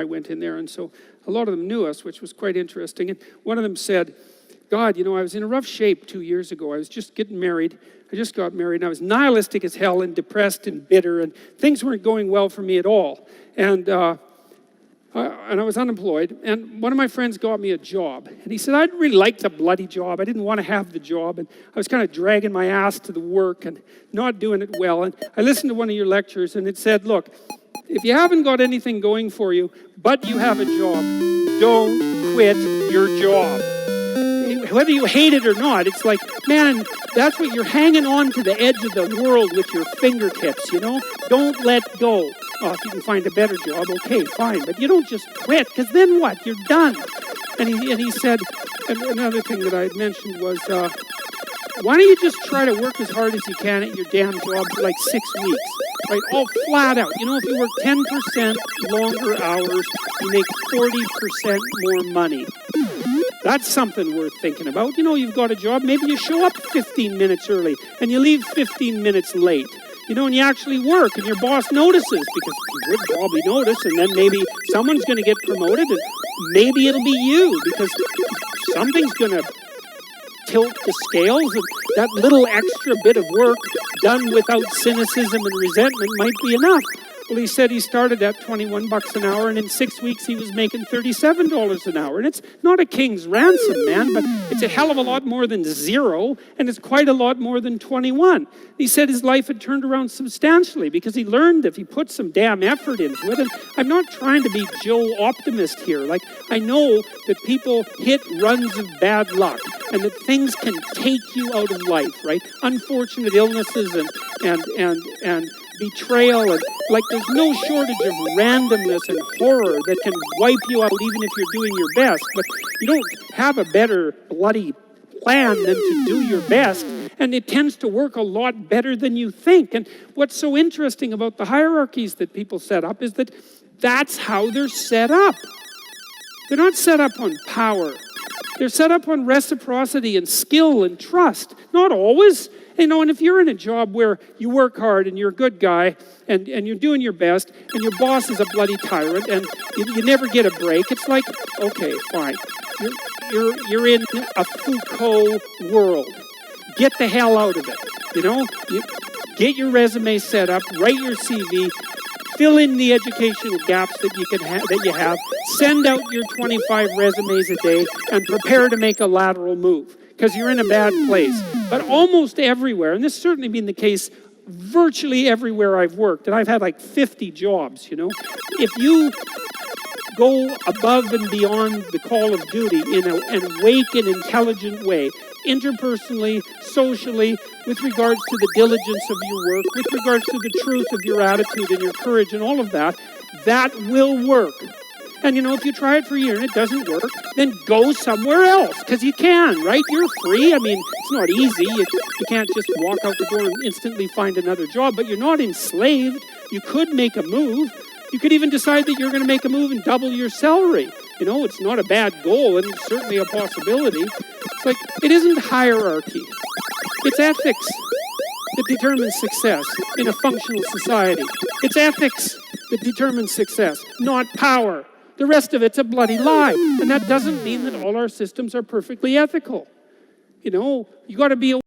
I went in there, and so a lot of them knew us, which was quite interesting. And one of them said, God, I was in a rough shape 2 years ago. I was just getting married. I just got married, and I was nihilistic as hell and depressed and bitter, and things weren't going well for me at all. And I was unemployed, and one of my friends got me a job. And he said, I didn't really like the bloody job. I didn't want to have the job, and I was kind of dragging my ass to the work and not doing it well. And I listened to one of your lectures, and it said, look, if you haven't got anything going for you, but you have a job, don't quit your job. Whether you hate it or not, it's like, man, that's what you're hanging on to the edge of the world with your fingertips, Don't let go. Oh, if you can find a better job, okay, fine. But you don't just quit, because then what? You're done. And he said, and another thing that I had mentioned was, why don't you just try to work as hard as you can at your damn job for like 6 weeks? Right, all flat out. If you work 10% longer hours, you make 40% more money. That's something worth thinking about. You've got a job, maybe you show up 15 minutes early and you leave 15 minutes late. And you actually work and your boss notices, because he would probably notice, and then maybe someone's going to get promoted and maybe it'll be you, because something's going to tilt the scales, and that little extra bit of work done without cynicism and resentment might be enough. Well, he said he started at $21 an hour, and in 6 weeks he was making $37 an hour. And it's not a king's ransom, man, but it's a hell of a lot more than zero, and it's quite a lot more than 21. He said his life had turned around substantially because he learned if he put some damn effort into it. And I'm not trying to be Joe Optimist here. Like, I know that people hit runs of bad luck and that things can take you out of life, right? Unfortunate illnesses and betrayal, and like there's no shortage of randomness and horror that can wipe you out even if you're doing your best. But you don't have a better bloody plan than to do your best, and it tends to work a lot better than you think. And what's so interesting about the hierarchies that people set up is that that's how they're set up. They're not set up on power. They're set up on reciprocity and skill and trust. Not always. And if you're in a job where you work hard and you're a good guy and you're doing your best and your boss is a bloody tyrant and you never get a break, it's like, okay, fine. You're in a Foucault world. Get the hell out of it. You get your resume set up, write your CV, fill in the educational gaps that you have, send out your 25 resumes a day, and prepare to make a lateral move, because you're in a bad place. But almost everywhere, and this has certainly been the case virtually everywhere I've worked, and I've had like 50 jobs, if you go above and beyond the call of duty in an awake and intelligent way, interpersonally, socially, with regards to the diligence of your work, with regards to the truth of your attitude and your courage and all of that, that will work. And if you try it for a year and it doesn't work, then go somewhere else, because you can, right? You're free. It's not easy. You can't just walk out the door and instantly find another job, but you're not enslaved. You could make a move. You could even decide that you're going to make a move and double your salary. It's not a bad goal, and it's certainly a possibility. It's like, it isn't hierarchy. It's ethics that determines success in a functional society. It's ethics that determines success, not power. The rest of it's a bloody lie. And that doesn't mean that all our systems are perfectly ethical. You got to be